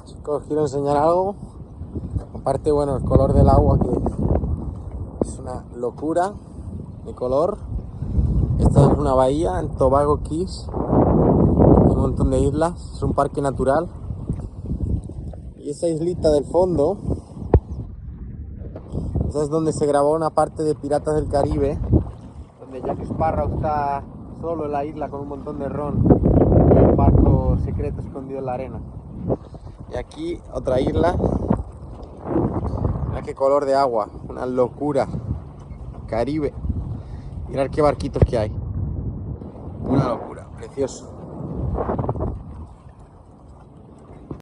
Chicos, quiero enseñar algo. Aparte, bueno, el color del agua, que es una locura de color. Esta es una bahía en Tobago Keys. Hay un montón de islas. Es un parque natural. Y esa islita del fondo, esa es donde se grabó una parte de Piratas del Caribe, donde Jack Sparrow está solo en la isla con un montón de ron y un barco secreto escondido en la arena. Y aquí otra isla. Mira qué color de agua, una locura. Caribe. Mirad qué barquitos que hay. Una locura, precioso.